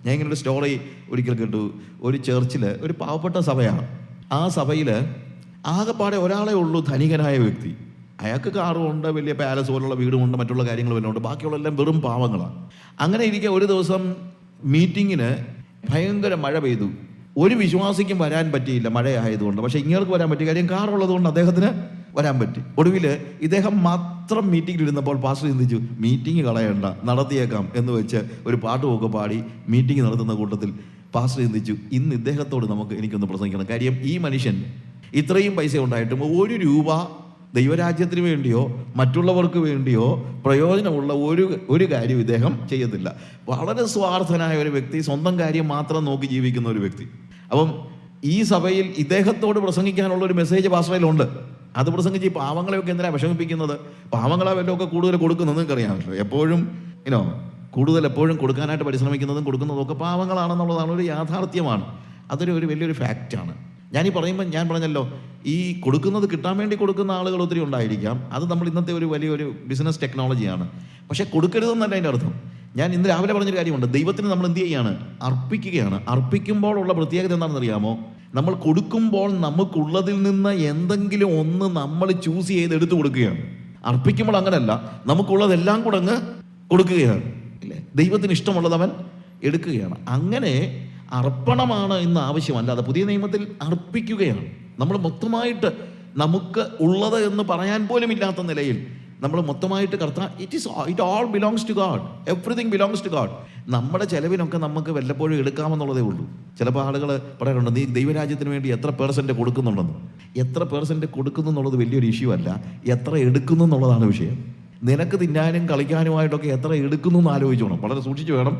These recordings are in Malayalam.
ഞാൻ ഇങ്ങനെ ഒരു സ്റ്റോറി ഒരിക്കൽ കേട്ടു. ഒരു ചർച്ചിൽ ഒരു പാവപ്പെട്ട സഭയാണ്. ആ സഭയിൽ ആകെപ്പാടെ ഒരാളെ ഉള്ളൂ ധനികനായ വ്യക്തി. അയാൾക്ക് കാറുമുണ്ട്, വലിയ പാലസ് പോലുള്ള വീടുമുണ്ട്, മറ്റുള്ള കാര്യങ്ങൾ വല്ലതും ഉണ്ട്. ബാക്കിയുള്ളതെല്ലാം വെറും പാവങ്ങളാണ്. അങ്ങനെ ഇരിക്കെ ഒരു ദിവസം മീറ്റിങ്ങിന് ഭയങ്കര മഴ പെയ്തു. ഒരു വിശ്വാസിക്കും വരാൻ പറ്റിയില്ല മഴയായതുകൊണ്ട്. പക്ഷേ ഇങ്ങേർക്ക് വരാൻ പറ്റിയ കാര്യം കാറുള്ളത് കൊണ്ട് അദ്ദേഹത്തിന് വരാൻ പറ്റി. ഒടുവിൽ ഇദ്ദേഹം മാത്രം മീറ്റിങ്ങിലിരുന്നപ്പോൾ പാസ്റ്റർ ചിന്തിച്ചു, മീറ്റിംഗ് കളയണ്ട, നടത്തിയേക്കാം എന്ന് വെച്ച് ഒരു പാട്ടുമൊക്കെ പാടി മീറ്റിംഗ് നടത്തുന്ന കൂട്ടത്തിൽ പാസ്റ്റർ ചിന്തിച്ചു, ഇന്ന് ഇദ്ദേഹത്തോട് എനിക്കൊന്ന് പ്രസംഗിക്കണം. കാര്യം ഈ മനുഷ്യൻ ഇത്രയും പൈസ ഉണ്ടായിട്ടും 1 രൂപ ദൈവരാജ്യത്തിന് വേണ്ടിയോ മറ്റുള്ളവർക്ക് വേണ്ടിയോ പ്രയോജനമുള്ള ഒരു കാര്യം ഇദ്ദേഹം ചെയ്യത്തില്ല. വളരെ സ്വാർത്ഥനായ ഒരു വ്യക്തി, സ്വന്തം കാര്യം മാത്രം നോക്കി ജീവിക്കുന്ന ഒരു വ്യക്തി. അപ്പം ഈ സഭയിൽ ഇദ്ദേഹത്തോട് പ്രസംഗിക്കാനുള്ള ഒരു മെസ്സേജ് പാസ്റ്ററിലുണ്ട്. അത് പ്രസംഗിച്ച് ഈ പാവങ്ങളെയൊക്കെ എന്തിനാണ് വിഷമിപ്പിക്കുന്നത്? പാവങ്ങളെ വല്ലതൊക്കെ കൂടുതൽ കൊടുക്കുന്നത് നിങ്ങൾക്കറിയാമല്ലോ. എപ്പോഴും കൂടുതൽ എപ്പോഴും കൊടുക്കാനായിട്ട് പരിശ്രമിക്കുന്നതും കൊടുക്കുന്നതും ഒക്കെ പാവങ്ങളാണെന്നുള്ളതാണ് ഒരു യാഥാർത്ഥ്യമാണ്. അതൊരു വലിയൊരു ഫാക്റ്റാണ്. ഞാനീ പറയുമ്പോൾ ഞാൻ പറഞ്ഞല്ലോ, ഈ കൊടുക്കുന്നത് കിട്ടാൻ വേണ്ടി കൊടുക്കുന്ന ആളുകൾ ഒത്തിരി ഉണ്ടായിരിക്കാം. അത് നമ്മൾ ഇന്നത്തെ ഒരു വലിയൊരു ബിസിനസ് ടെക്നോളജിയാണ്. പക്ഷേ കൊടുക്കരുതെന്നല്ല അതിൻ്റെ അർത്ഥം. ഞാൻ ഇന്ന് രാവിലെ പറഞ്ഞൊരു കാര്യമുണ്ട്. ദൈവത്തിന് നമ്മൾ എന്ത് ചെയ്യുകയാണ്? അർപ്പിക്കുകയാണ്. അർപ്പിക്കുമ്പോൾ ഉള്ള പ്രത്യേകത എന്താണെന്ന് അറിയാമോ? നമ്മൾ കൊടുക്കുമ്പോൾ നമുക്കുള്ളതിൽ നിന്ന് എന്തെങ്കിലും ഒന്ന് നമ്മൾ ചൂസ് ചെയ്ത് എടുത്തു കൊടുക്കുകയാണ്. അർപ്പിക്കുമ്പോൾ അങ്ങനല്ല, നമുക്കുള്ളതെല്ലാം കൂടെ അങ്ങ് കൊടുക്കുകയാണ്, ഇല്ലേ? ദൈവത്തിന് ഇഷ്ടമുള്ളത് അവൻ എടുക്കുകയാണ്. അങ്ങനെ അർപ്പണമാണ് ഇന്ന് ആവശ്യമല്ലാതെ പുതിയ നിയമത്തിൽ അർപ്പിക്കുകയാണ്. നമ്മൾ മൊത്തമായിട്ട് നമുക്ക് ഉള്ളത് എന്ന് പറയാൻ പോലും ഇല്ലാത്ത നിലയിൽ നമ്മൾ മൊത്തമായിട്ട് it all belongs to God. Everything belongs to God. നമ്മുടെ ചെലവിനൊക്കെ നമുക്ക് വല്ലപ്പോഴും എടുക്കാമെന്നുള്ളതേ ഉള്ളൂ. ചിലപ്പോൾ ആളുകൾ പറയാറുണ്ട്, നീ ദൈവരാജ്യത്തിന് വേണ്ടി എത്ര % കൊടുക്കുന്നുണ്ടെന്ന്. എത്ര % കൊടുക്കുന്നു എന്നുള്ളത് വലിയൊരു ഇഷ്യൂ അല്ല, എത്ര എടുക്കുന്നു എന്നുള്ളതാണ് വിഷയം. നിനക്ക് തിന്നാനും കളിക്കാനുമായിട്ടൊക്കെ എത്ര എടുക്കുന്നു എന്ന് ആലോചിച്ചോണം. വളരെ സൂക്ഷിച്ചു വേണം.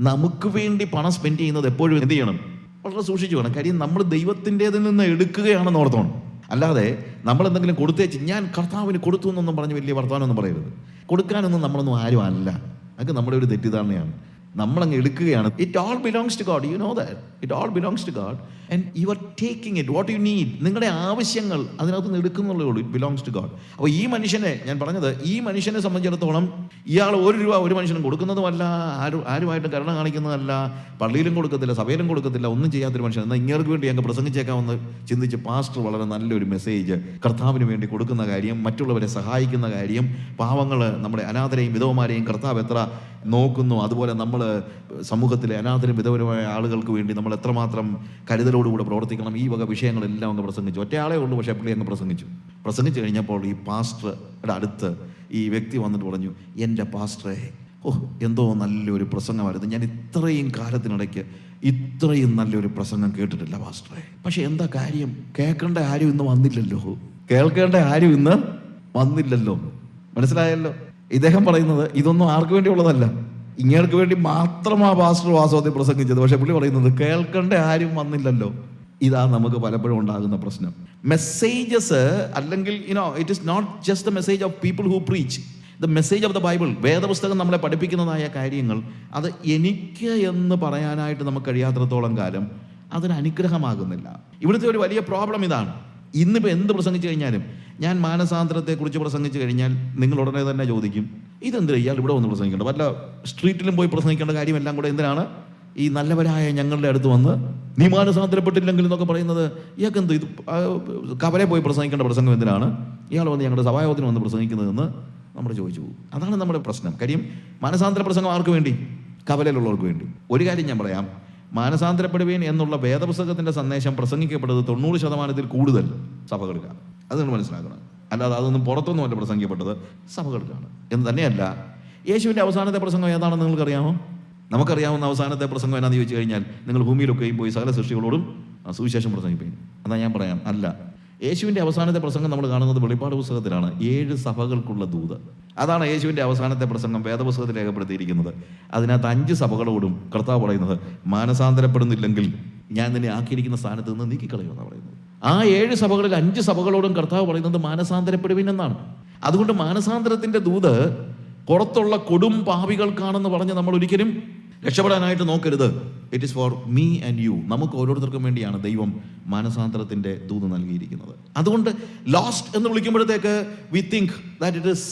നമുക്ക് വേണ്ടി പണം സ്പെൻഡ് ചെയ്യുന്നത് എപ്പോഴും എന്ത് ചെയ്യണം? വളരെ സൂക്ഷിച്ചു വേണം. കാര്യം നമ്മൾ ദൈവത്തിൻ്റെതിൽ നിന്ന് എടുക്കുകയാണെന്ന് ഓർത്തോണം. അല്ലാതെ നമ്മൾ എന്തെങ്കിലും കൊടുത്തേച്ച് ഞാൻ കർത്താവിന് കൊടുത്തു എന്നൊന്നും പറഞ്ഞ് വലിയ വർത്തമാനമൊന്നും പറയരുത്. കൊടുക്കാനൊന്നും നമ്മളൊന്നും ആരും അല്ല. അതൊക്കെ നമ്മുടെ ഒരു തെറ്റിദ്ധാരണയാണ്. നമ്മളങ്ങ് എടുക്കുകയാണ്. It all belongs to God. You know that it all belongs to God and you are taking it what you need. നിങ്ങളുടെ ആവശ്യങ്ങൾ അതിനകത്ത് നിന്ന് എടുക്കുന്നുള്ളേ ഉള്ളൂ. It belongs to God. അപ്പോൾ ഈ മനുഷ്യനെ, ഞാൻ പറഞ്ഞത്, ഈ മനുഷ്യനെ സംബന്ധിച്ചിടത്തോളം ഇയാൾ 1 രൂപ ഒരു മനുഷ്യനും കൊടുക്കുന്നതുമല്ല, ആരുമായിട്ടും കരുണ കാണിക്കുന്നതല്ല, പള്ളിയിലും കൊടുക്കത്തില്ല, സഭയിലും കൊടുക്കത്തില്ല, ഒന്നും ചെയ്യാത്തൊരു മനുഷ്യൻ. എന്നാൽ ഇങ്ങേർക്ക് വേണ്ടി അങ്ങ് പ്രസംഗിച്ചേക്കാമെന്ന് ചിന്തിച്ച് പാസ്റ്റർ വളരെ നല്ലൊരു മെസ്സേജ് കർത്താവിന് വേണ്ടി കൊടുക്കുന്ന കാര്യം, മറ്റുള്ളവരെ സഹായിക്കുന്ന കാര്യം, പാവങ്ങൾ, നമ്മുടെ അനാഥരെയും വിധവമാരെയും കർത്താവ് എത്ര നോക്കുന്നു, അതുപോലെ നമ്മൾ സമൂഹത്തിലെ അനാഥരും വിധവരുമായ ആളുകൾക്ക് വേണ്ടി നമ്മൾ എത്രമാത്രം കരുതലോടുകൂടെ പ്രവർത്തിക്കണം, ഈ വക വിഷയങ്ങളെല്ലാം അങ്ങ് പ്രസംഗിച്ചു. ഒറ്റയാളേ ഉള്ളൂ, പക്ഷേ പുള്ളി അങ്ങ് പ്രസംഗിച്ചു കഴിഞ്ഞപ്പോൾ ഈ പാസ്റ്ററുടെ അടുത്ത് ഈ വ്യക്തി വന്നിട്ട് പറഞ്ഞു, എൻ്റെ പാസ്റ്ററെ, എന്തോ നല്ലൊരു പ്രസംഗമായിരുന്നു. ഞാൻ ഇത്രയും കാലത്തിനിടയ്ക്ക് ഇത്രയും നല്ലൊരു പ്രസംഗം കേട്ടിട്ടില്ല പാസ്റ്ററെ. പക്ഷെ എന്താ കാര്യം? കേൾക്കേണ്ട ആരും ഇന്ന് വന്നില്ലല്ലോ. മനസ്സിലായല്ലോ? ഇദ്ദേഹം പറയുന്നത് ഇതൊന്നും ആർക്ക് വേണ്ടിയുള്ളതല്ല, ഇങ്ങേർക്ക് വേണ്ടി മാത്രമാ പാസ്റ്റർ വാസ്തവത്തിൽ പ്രസംഗിച്ചത്. പക്ഷെ പുള്ളി പറയുന്നത് കേൾക്കേണ്ട ആരും വന്നില്ലല്ലോ. ഇതാ നമുക്ക് പലപ്പോഴും ഉണ്ടാകുന്ന പ്രശ്നം. മെസ്സേജസ് അല്ലെങ്കിൽ it is not just the message of people who preach the message of the Bible. വേദപുസ്തകം നമ്മളെ പഠിപ്പിക്കുന്നതായ കാര്യങ്ങൾ അത് എനിക്ക് എന്ന് പറയാനായിട്ട് നമുക്ക് കഴിയാത്തിടത്തോളം കാലം അതൊരു അനുഗ്രഹമാകുന്നില്ല. ഇവിടുത്തെ ഒരു വലിയ പ്രോബ്ലം ഇതാണ്. ഇന്നിപ്പോൾ എന്ത് പ്രസംഗിച്ചു കഴിഞ്ഞാലും, ഞാൻ മാനസാന്തരത്തെക്കുറിച്ച് പ്രസംഗിച്ചു കഴിഞ്ഞാൽ നിങ്ങൾ ഉടനെ തന്നെ ചോദിക്കും, ഇതെന്തിനാ ഇയാൾ ഇവിടെ വന്ന് പ്രസംഗിക്കേണ്ട, വല്ല സ്ട്രീറ്റിലും പോയി പ്രസംഗിക്കേണ്ട കാര്യമെല്ലാം കൂടെ എന്തിനാണ് ഈ നല്ലവരായ ഞങ്ങളുടെ അടുത്ത് വന്ന് നീ മാനസാന്തരപ്പെട്ടില്ലെങ്കിൽ എന്നൊക്കെ പറയുന്നത്? ഇയാൾക്ക് എന്ത് ഇത് കവലെ പോയി പ്രസംഗിക്കേണ്ട പ്രസംഗം എന്തിനാണ് ഇയാൾ വന്ന് ഞങ്ങളുടെ സഭായോഗത്തിന് വന്ന് പ്രസംഗിക്കുന്നതെന്ന് നമ്മൾ ചോദിച്ചു പോകും. അതാണ് നമ്മുടെ പ്രശ്നം. കാര്യം മാനസാന്തര പ്രസംഗം ആർക്ക് വേണ്ടി? കവലയിലുള്ളവർക്ക് വേണ്ടി. ഒരു കാര്യം ഞാൻ പറയാം, മാനസാന്തരപ്പെടുവീൻ എന്നുള്ള വേദപുസ്തകത്തിൻ്റെ സന്ദേശം പ്രസംഗിക്കപ്പെട്ടത് 90% കൂടുതൽ സഭകളിലാണ്. അത് നിങ്ങൾ മനസ്സിലാക്കണം. അല്ലാതെ അതൊന്നും പുറത്തൊന്നുമല്ല പ്രസംഗിക്കപ്പെട്ടത്, സഭകൾക്കാണ്. എന്ന് തന്നെയല്ല, യേശുവിൻ്റെ അവസാനത്തെ പ്രസംഗം ഏതാണെന്ന് നിങ്ങൾക്കറിയാമോ? നമുക്കറിയാവുന്ന അവസാനത്തെ പ്രസംഗം എന്നാന്ന് ചോദിച്ചു കഴിഞ്ഞാൽ, നിങ്ങൾ ഭൂമിയിലൊക്കെയും പോയി സകല സൃഷ്ടികളോടും സുവിശേഷം പ്രസംഗിപ്പീൻ. എന്നാൽ ഞാൻ പറയാം, അല്ല. യേശുവിൻ്റെ അവസാനത്തെ പ്രസംഗം നമ്മൾ കാണുന്നത് വെളിപ്പാട് പുസ്തകത്തിലാണ്. 7 സഭകൾക്കുള്ള ദൂത്. അതാണ് യേശുവിൻ്റെ അവസാനത്തെ പ്രസംഗം വേദപുസ്തകത്തിൽ രേഖപ്പെടുത്തിയിരിക്കുന്നത്. അതിനകത്ത് 5 സഭകളോടും കർത്താവ് പറയുന്നത്, മാനസാന്തരപ്പെടുന്നില്ലെങ്കിൽ ഞാൻ നിന്നെ ആക്കിയിരിക്കുന്ന സ്ഥാനത്ത് നിന്ന് നീക്കിക്കളയുമെന്നാണ് പറയുന്നത്. ആ 7 സഭകളിൽ 5 സഭകളോടും കർത്താവ് പറയുന്നത് മാനസാന്തരപ്പെടുവിൻ എന്നാണ്. അതുകൊണ്ട് മാനസാന്തരത്തിൻ്റെ ദൂത് പുറത്തുള്ള കൊടും പാപികൾക്കാണെന്ന് പറഞ്ഞ് നമ്മൾ ഒരിക്കലും രക്ഷപ്പെടാനായിട്ട് നോക്കരുത്. It is for me and you. നമുക്ക് ഓരോരുത്തർക്കും വേണ്ടിയാണ് ദൈവം മാനസാന്തരത്തിൻ്റെ ദൂത് നൽകിയിരിക്കുന്നത്. അതുകൊണ്ട് ലോസ്റ്റ് എന്ന് വിളിക്കുമ്പോഴത്തേക്ക് we think that it is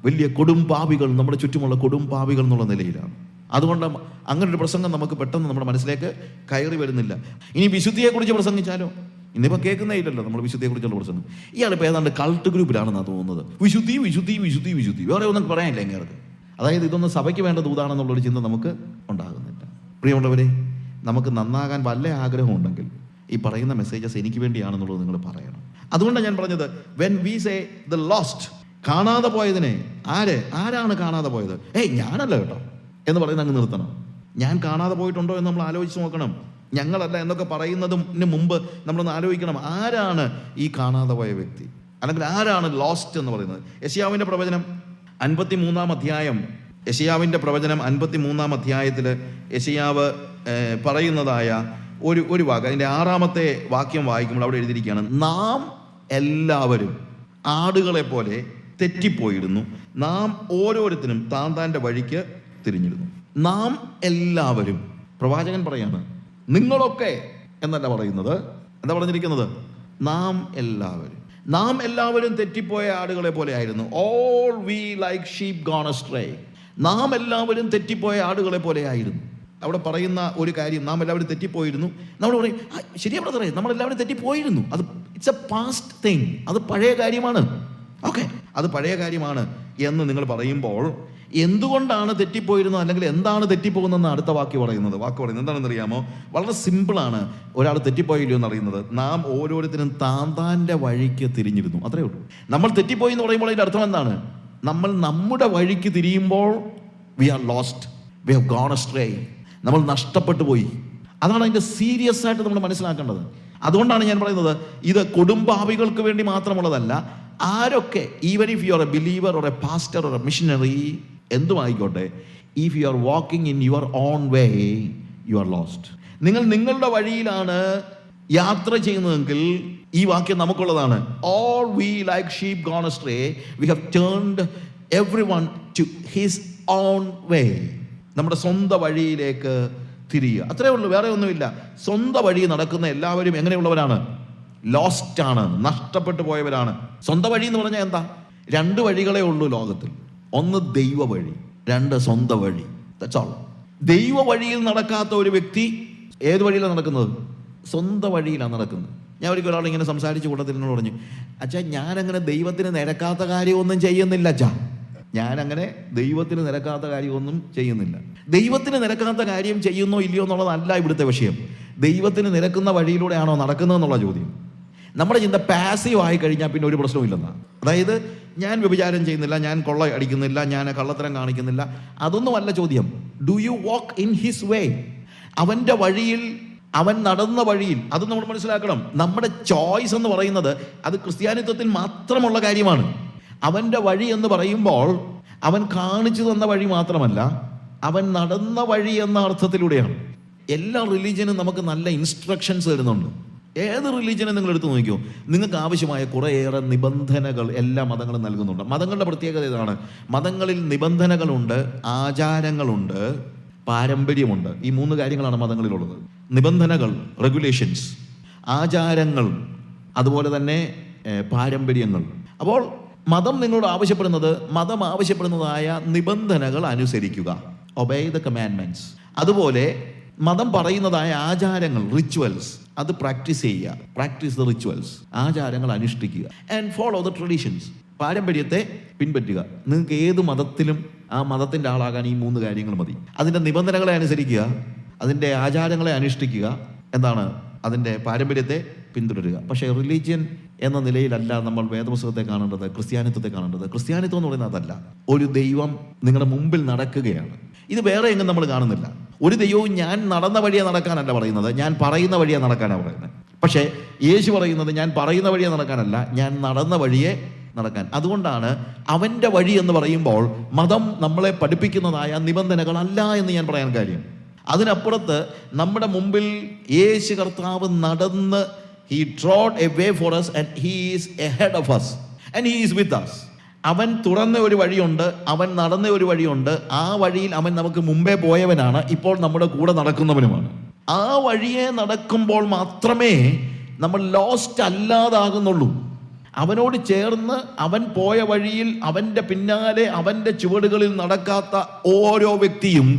വലിയ കൊടും പാപികൾ, നമ്മുടെ ചുറ്റുമുള്ള കൊടും പാപികൾ എന്നുള്ള നിലയിലാണ്. അതുകൊണ്ട് അങ്ങനെ ഒരു പ്രസംഗം നമുക്ക് പെട്ടെന്ന് നമ്മുടെ മനസ്സിലേക്ക് കയറി വരുന്നില്ല. ഇനി വിശുദ്ധിയെക്കുറിച്ച് പ്രസംഗിച്ചാലോ? ഇന്നിപ്പോൾ കേൾക്കുന്നേ ഇല്ലല്ലോ നമ്മൾ വിശുദ്ധിയെക്കുറിച്ചുള്ള പ്രസംഗം. ഇയാളിപ്പോൾ ഏതാണ്ട് കൾട്ട് ഗ്രൂപ്പിലാണെന്നാണ് തോന്നുന്നത്. വിശുദ്ധി വിശുദ്ധി വിശുദ്ധി വിശുദ്ധി, വേറെ ഒന്നും പറയാനില്ല ഇങ്ങേർക്ക്. അതായത് ഇതൊന്നും സഭയ്ക്ക് വേണ്ട ദൂതാണെന്നുള്ളൊരു ചിന്ത നമുക്ക് ഉണ്ടാകുന്നില്ല. പ്രിയമുള്ളവരെ, നമുക്ക് നന്നാകാൻ വല്ല ആഗ്രഹമുണ്ടെങ്കിൽ ഈ പറയുന്ന മെസ്സേജസ് എനിക്ക് വേണ്ടിയാണെന്നുള്ളത് നിങ്ങൾ പറയണം. അതുകൊണ്ടാണ് ഞാൻ പറഞ്ഞത്, when we say the lost, കാണാതെ പോയതിനെ ആരാണ് കാണാതെ പോയത്? ഞാനല്ല കേട്ടോ എന്ന് പറയുന്നത് അങ്ങ് നിർത്തണം. ഞാൻ കാണാതെ പോയിട്ടുണ്ടോ എന്ന് നമ്മൾ ആലോചിച്ച് നോക്കണം. ഞങ്ങളല്ല എന്നൊക്കെ പറയുന്നതിന് മുമ്പ് നമ്മളൊന്ന് ആലോചിക്കണം, ആരാണ് ഈ കാണാതെ പോയ വ്യക്തി, അല്ലെങ്കിൽ ആരാണ് ലോസ്റ്റ് എന്ന് പറയുന്നത്. യെശയ്യാവിൻ്റെ പ്രവചനം 53-ാം അധ്യായം, യെശയ്യാവിൻ്റെ പ്രവചനം 53-ാം അധ്യായത്തിൽ യെശയ്യാവ് പറയുന്നതായ ഒരു വാക്ക്, അതിൻ്റെ 6-ാമത്തെ വാക്യം വായിക്കുമ്പോൾ അവിടെ എഴുതിയിരിക്കുകയാണ്, നാം എല്ലാവരും ആടുകളെ പോലെ തെറ്റിപ്പോയിരുന്നു, നാം ഓരോരുത്തരും താൻ്റെ വഴിക്ക് തിരിഞ്ഞിരുന്നു. നാം എല്ലാവരും, പ്രവാചകൻ പറയാണ്, നിങ്ങളൊക്കെ എന്നല്ല പറയുന്നത്. എന്താ പറഞ്ഞിരിക്കുന്നത്? നാം എല്ലാവരും തെറ്റിപ്പോയ ആടുകളെ പോലെ ആയിരുന്നു. All we like sheep gone astray. നാം എല്ലാവരും തെറ്റിപ്പോയ ആടുകളെ പോലെ ആയിരുന്നു. അവിടെ പറയുന്ന ഒരു കാര്യം, നാം എല്ലാവരും തെറ്റിപ്പോയിരുന്നു. നമ്മൾ പറയും ശരിയാ ബ്രദറെ, നമ്മളെല്ലാവരും തെറ്റിപ്പോയിരുന്നു. അത് ഇറ്റ്സ് എ പാസ്റ്റ് തിങ്, അത് പഴയ കാര്യമാണ്. ഓക്കെ, അത് പഴയ കാര്യമാണ് എന്ന് നിങ്ങൾ പറയുമ്പോൾ എന്തുകൊണ്ടാണ് തെറ്റിപ്പോയിരുന്നത്, അല്ലെങ്കിൽ എന്താണ് തെറ്റിപ്പോകുന്നതെന്ന് അടുത്ത വാക്ക് പറയുന്നത് എന്താണെന്ന് അറിയാമോ? വളരെ സിമ്പിളാണ് ഒരാൾ തെറ്റിപ്പോയില്ലോ എന്നറിയുന്നത്. നാം ഓരോരുത്തരും താൻ്റെ വഴിക്ക് തിരിഞ്ഞിരുന്നു, അത്രേ ഉള്ളൂ. നമ്മൾ തെറ്റിപ്പോയി എന്ന് പറയുമ്പോൾ അതിൻ്റെ അർത്ഥം എന്താണ്? നമ്മൾ നമ്മുടെ വഴിക്ക് തിരിയുമ്പോൾ we are lost, we have gone astray, നമ്മൾ നഷ്ടപ്പെട്ടു പോയി. അതാണ് അതിൻ്റെ സീരിയസ് ആയിട്ട് നമ്മൾ മനസ്സിലാക്കേണ്ടത്. അതുകൊണ്ടാണ് ഞാൻ പറയുന്നത്, ഇത് കൊടുംപാപികൾക്ക് വേണ്ടി മാത്രമുള്ളതല്ല. ആരൊക്കെ, even if you are a believer or a pastor or a missionary, എന്തുമായിക്കോട്ടെ, if you are walking in your own way, you are lost. നിങ്ങൾ നിങ്ങളുടെ വഴിയിലാണ് യാത്ര ചെയ്യുന്നതെങ്കിൽ ഈ വാക്യം നമുക്കുള്ളതാണ്. All we like sheep gone astray, we have turned everyone to his own way. നമ്മുടെ സ്വന്തം വഴിയിലേക്ക് തിരിയുക, അത്രേ ഉള്ളൂ, വേറെ ഒന്നുമില്ല. സ്വന്തം വഴി നടക്കുന്ന എല്ലാവരും എങ്ങനെയുള്ളവരാണ്? ലോസ്റ്റ് ആണ്, നഷ്ടപ്പെട്ടു പോയവരാണ്. സ്വന്തം വഴി എന്ന് പറഞ്ഞാൽ എന്താ? 2 വഴികളേ ഉള്ളൂ ലോകത്തിൽ. ഒന്ന് ദൈവ വഴി, 2 സ്വന്തം വഴി. That's all. ദൈവ വഴിയിൽ നടക്കാത്ത ഒരു വ്യക്തി ഏത് വഴിയിലാണ് നടക്കുന്നത്? സ്വന്തം വഴിയിലാണ് നടക്കുന്നത്. ഞാൻ ഒരിക്കൽ ഇങ്ങനെ സംസാരിച്ച കൂട്ടത്തിൽ എന്നോട് പറഞ്ഞു, അച്ഛാ ഞാനങ്ങനെ ദൈവത്തിന് നിരക്കാത്ത കാര്യമൊന്നും ചെയ്യുന്നില്ല അച്ഛാ, ഞാനങ്ങനെ ദൈവത്തിന് നിരക്കാത്ത കാര്യമൊന്നും ചെയ്യുന്നില്ല. ദൈവത്തിന് നിരക്കാത്ത കാര്യം ചെയ്യുന്നോ ഇല്ലയോ എന്നുള്ളതല്ല ഇവിടുത്തെ വിഷയം. ദൈവത്തിന് നിരക്കുന്ന വഴിയിലൂടെയാണോ നടക്കുന്നതെന്നുള്ള ചോദ്യം. നമ്മുടെ ചിന്ത പാസീവ് ആയി കഴിഞ്ഞാൽ പിന്നെ ഒരു പ്രശ്നമില്ലെന്നാണ്. അതായത് ഞാൻ വ്യഭിചാരം ചെയ്യുന്നില്ല, ഞാൻ കൊള്ള അടിക്കുന്നില്ല, ഞാൻ കള്ളത്തരം കാണിക്കുന്നില്ല, അതൊന്നുമല്ല ചോദ്യം. Do you walk in his വേ? അവൻ്റെ വഴിയിൽ, അവൻ നടന്ന വഴിയിൽ. അത് നമ്മൾ മനസ്സിലാക്കണം. നമ്മുടെ ചോയ്സ് എന്ന് പറയുന്നത് അത് ക്രിസ്ത്യാനിത്വത്തിൽ മാത്രമുള്ള കാര്യമാണ്. അവൻ്റെ വഴി എന്ന് പറയുമ്പോൾ അവൻ കാണിച്ചു തന്ന വഴി മാത്രമല്ല, അവൻ നടന്ന വഴി എന്ന അർത്ഥത്തിലൂടെയാണ്. എല്ലാ റിലീജിയനും നമുക്ക് നല്ല ഇൻസ്ട്രക്ഷൻസ് തരുന്നുണ്ട്. ഏത് റിലീജിയനെ നിങ്ങൾ എടുത്തു നോക്കിയോ, നിങ്ങൾക്ക് ആവശ്യമായ കുറേയേറെ നിബന്ധനകൾ എല്ലാ മതങ്ങളും നൽകുന്നുണ്ട്. മതങ്ങളുടെ പ്രത്യേകത ഇതാണ്, മതങ്ങളിൽ നിബന്ധനകളുണ്ട്, ആചാരങ്ങളുണ്ട്, പാരമ്പര്യമുണ്ട്. ഈ 3 കാര്യങ്ങളാണ് മതങ്ങളിലുള്ളത്. നിബന്ധനകൾ, റെഗുലേഷൻസ്, ആചാരങ്ങൾ, അതുപോലെ തന്നെ പാരമ്പര്യങ്ങൾ. അപ്പോൾ മതം നിങ്ങളോട് ആവശ്യപ്പെടുന്നത്, മതം ആവശ്യപ്പെടുന്നതായ നിബന്ധനകൾ അനുസരിക്കുക, ഒബേ ദ കമാൻഡ്മെന്റ്സ്. അതുപോലെ മതം പറയുന്നതായ ആചാരങ്ങൾ, റിച്വൽസ്, അത് പ്രാക്ടീസ് ചെയ്യുക, പ്രാക്ടീസ് ദ റിച്വൽസ്, ആചാരങ്ങൾ അനുഷ്ഠിക്കുക. ആൻഡ് ഫോളോ ദ ട്രഡീഷൻസ്, പാരമ്പര്യത്തെ പിൻപറ്റുക. നിങ്ങൾക്ക് ഏത് മതത്തിലും ആ മതത്തിൻ്റെ ആളാകാൻ ഈ 3 കാര്യങ്ങൾ മതി. അതിൻ്റെ നിബന്ധനകളെ അനുസരിക്കുക, അതിൻ്റെ ആചാരങ്ങളെ അനുഷ്ഠിക്കുക, എന്താണ്, അതിൻ്റെ പാരമ്പര്യത്തെ പിന്തുടരുക. പക്ഷേ റിലീജിയൻ എന്ന നിലയിലല്ല നമ്മൾ വേദപുസ്തകത്തെ കാണേണ്ടത്, ക്രിസ്ത്യാനിത്വത്തെ കാണേണ്ടത്. ക്രിസ്ത്യാനിത്വം എന്ന് പറയുന്നത് അതല്ല. ഒരു ദൈവം നിങ്ങളുടെ മുമ്പിൽ നടക്കുകയാണ്. ഇത് വേറെ എങ്ങും നമ്മൾ കാണുന്നില്ല. ഒരു ദൈവവും ഞാൻ നടന്ന വഴിയെ നടക്കാനല്ല പറയുന്നത്, ഞാൻ പറയുന്ന വഴിയെ നടക്കാനാണ് പറയുന്നത്. പക്ഷേ യേശു പറയുന്നത് ഞാൻ പറയുന്ന വഴിയെ നടക്കാനല്ല, ഞാൻ നടന്ന വഴിയെ നടക്കാൻ. അതുകൊണ്ടാണ് അവൻ്റെ വഴി എന്ന് പറയുമ്പോൾ മതം നമ്മളെ പഠിപ്പിക്കുന്നതായ നിബന്ധനകളല്ല എന്ന് ഞാൻ പറയാൻ കാര്യം. അതിനപ്പുറത്ത് നമ്മുടെ മുമ്പിൽ യേശു കർത്താവ് നടന്ന്, he trod a way for us and he is ahead of us and he is with us. അവൻ തുറന്ന ഒരു വഴിയുണ്ട്, അവൻ നടന്ന ഒരു വഴിയുണ്ട്. ആ വഴിയിൽ അവൻ നമുക്ക് മുമ്പേ പോയവനാണ്, ഇപ്പോൾ നമ്മുടെ കൂടെ നടക്കുന്നവനുമാണ്. ആ വഴിയെ നടക്കുമ്പോൾ മാത്രമേ നമ്മൾ ലോസ്റ്റ് അല്ലാതാകുന്നുള്ളൂ. അവനോട് ചേർന്ന് അവൻ പോയ വഴിയിൽ അവൻ്റെ പിന്നാലെ അവൻ്റെ ചുവടുകളിൽ നടക്കാത്ത ഓരോ വ്യക്തിയും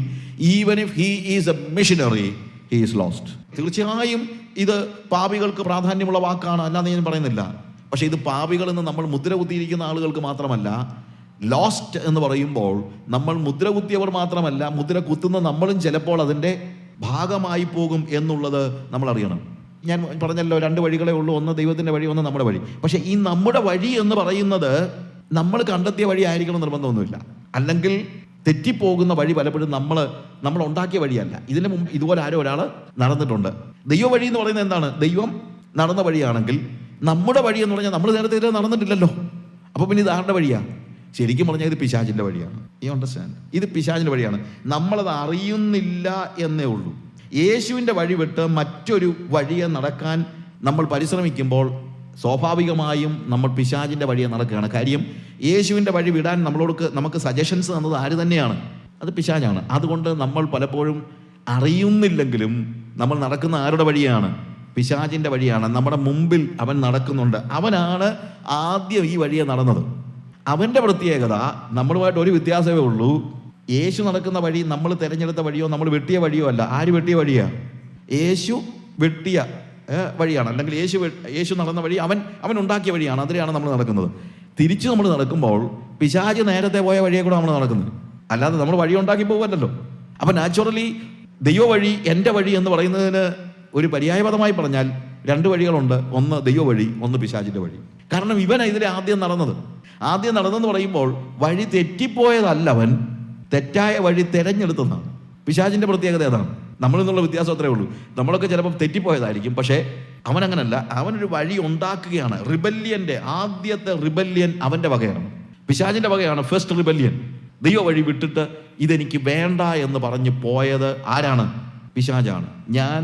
even if he is a missionary, he is lost. തീർച്ചയായും ഇത് പാപികൾക്ക് പ്രാധാന്യമുള്ള വാക്കാണ്, അല്ലാതെ ഞാൻ പറയുന്നില്ല. പക്ഷേ ഇത് പാപികൾ എന്ന് നമ്മൾ മുദ്ര കുത്തിയിരിക്കുന്ന ആളുകൾക്ക് മാത്രമല്ല. ലോസ്റ്റ് എന്ന് പറയുമ്പോൾ നമ്മൾ മുദ്ര കുത്തിയവർ മാത്രമല്ല, മുദ്ര കുത്തുന്ന നമ്മളും ചിലപ്പോൾ അതിൻ്റെ ഭാഗമായി പോകും എന്നുള്ളത് നമ്മൾ അറിയണം. ഞാൻ പറഞ്ഞല്ലോ, 2 വഴികളേ ഉള്ളൂ, ഒന്ന് ദൈവത്തിൻ്റെ വഴി, ഒന്ന് നമ്മുടെ വഴി. പക്ഷേ ഈ നമ്മുടെ വഴി എന്ന് പറയുന്നത് നമ്മൾ കണ്ടെത്തിയ വഴി ആയിരിക്കണം നിർബന്ധമൊന്നുമില്ല. അല്ലെങ്കിൽ തെറ്റിപ്പോകുന്ന വഴി പലപ്പോഴും നമ്മൾ ഉണ്ടാക്കിയ വഴിയല്ല. ഇതിന് മുമ്പ് ഇതുപോലെ ഒരാൾ നടന്നിട്ടുണ്ട്. ദൈവ വഴി എന്ന് പറയുന്നത് എന്താണ്? ദൈവം നടന്ന വഴിയാണെങ്കിൽ നമ്മുടെ വഴി എന്ന് പറഞ്ഞാൽ നമ്മൾ നേരത്തെ ഇത് നടന്നിട്ടില്ലല്ലോ. അപ്പോൾ പിന്നെ ഇത് ആരുടെ വഴിയാണ്? ശരിക്കും പറഞ്ഞാൽ ഇത് പിശാചിൻ്റെ വഴിയാണ്. You understand? ഇത് പിശാചിൻ്റെ വഴിയാണ്. നമ്മളത് അറിയുന്നില്ല എന്നേ ഉള്ളൂ. യേശുവിൻ്റെ വഴി വിട്ട് മറ്റൊരു വഴിയെ നടക്കാൻ നമ്മൾ പരിശ്രമിക്കുമ്പോൾ സ്വാഭാവികമായും നമ്മൾ പിശാചിൻ്റെ വഴിയെ നടക്കുകയാണ്. കാര്യം യേശുവിൻ്റെ വഴി വിടാൻ നമുക്ക് സജഷൻസ് തന്നത് ആര് തന്നെയാണ്? അത് പിശാചാണ്. അതുകൊണ്ട് നമ്മൾ പലപ്പോഴും അറിയുന്നില്ലെങ്കിലും നമ്മൾ നടക്കുന്ന ആരുടെ വഴിയാണ്? പിശാചിൻ്റെ വഴിയാണ്. നമ്മുടെ മുമ്പിൽ അവൻ നടക്കുന്നുണ്ട്. അവനാണ് ആദ്യം ഈ വഴിയെ നടന്നത്. അവൻ്റെ പ്രത്യേകത നമ്മളുമായിട്ട് ഒരു വ്യത്യാസമേ ഉള്ളൂ. യേശു നടക്കുന്ന വഴി നമ്മൾ തിരഞ്ഞെടുത്ത വഴിയോ നമ്മൾ വെട്ടിയ വഴിയോ അല്ല. ആര് വെട്ടിയ വഴിയാണ്? യേശു വെട്ടിയ വഴിയാണ്. അല്ലെങ്കിൽ യേശു നടന്ന വഴി അവൻ ഉണ്ടാക്കിയ വഴിയാണ്. അതിലെയാണ് നമ്മൾ നടക്കുന്നത്. തിരിച്ച് നമ്മൾ നടക്കുമ്പോൾ പിശാച് നേരത്തെ പോയ വഴിയെ കൂടെ നമ്മൾ നടക്കുന്നത്, അല്ലാതെ നമ്മൾ വഴി ഉണ്ടാക്കി പോകുമല്ലോ. അപ്പം നാച്ചുറലി ദൈവ വഴി, എൻ്റെ വഴി എന്ന് പറയുന്നതിന് ഒരു പര്യായപദമായി പറഞ്ഞാൽ 2 വഴികളുണ്ട്. ഒന്ന് ദൈവ വഴി, ഒന്ന് പിശാചിൻ്റെ വഴി. കാരണം ഇതിലെ ആദ്യം നടന്നെന്ന് പറയുമ്പോൾ വഴി തെറ്റിപ്പോയതല്ല, അവൻ തെറ്റായ വഴി തിരഞ്ഞെടുത്തതാണ്. പിശാചിൻ്റെ പ്രത്യേകത അതാണ്. നമ്മളിൽ നിന്നുള്ള വ്യത്യാസം അത്രേ ഉള്ളൂ. നമ്മളൊക്കെ ചിലപ്പോൾ തെറ്റിപ്പോയതായിരിക്കും, പക്ഷേ അവനങ്ങനല്ല. അവനൊരു വഴി ഉണ്ടാക്കുകയാണ്. ആദ്യത്തെ റിബല്യൻ അവൻ്റെ വകയാണ്, പിശാചിൻ്റെ വകയാണ്. First rebellion. ദൈവ വഴി വിട്ടിട്ട് ഇതെനിക്ക് വേണ്ട എന്ന് പറഞ്ഞ് പോയത് ആരാണ്? പിശാചാണ്. ഞാൻ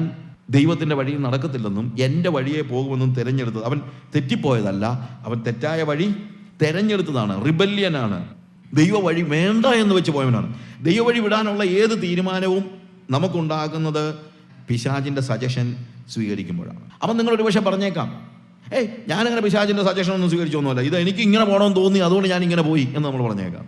ദൈവത്തിൻ്റെ വഴിയിൽ നടക്കത്തില്ലെന്നും എൻ്റെ വഴിയെ പോകുമെന്നും തിരഞ്ഞെടുത്തത്. അവൻ തെറ്റിപ്പോയതല്ല, അവൻ തെറ്റായ വഴി തിരഞ്ഞെടുത്തതാണ്. റിബല്യനാണ്. ദൈവ വഴി വേണ്ട എന്ന് വെച്ച് പോയവനാണ്. ദൈവ വഴി വിടാനുള്ള ഏത് തീരുമാനവും നമുക്കുണ്ടാകുന്നത് പിശാചിൻ്റെ സജഷൻ സ്വീകരിക്കുമ്പോഴാണ്. അപ്പം നിങ്ങളൊരു പക്ഷേ പറഞ്ഞേക്കാം, ഞാനങ്ങനെ പിശാചിൻ്റെ സജഷൻ ഒന്നും സ്വീകരിച്ചൊന്നുമല്ല, ഇത് എനിക്ക് ഇങ്ങനെ പോകണമെന്ന് തോന്നി, അതുകൊണ്ട് ഞാൻ ഇങ്ങനെ പോയി എന്ന് നമ്മൾ പറഞ്ഞേക്കാം.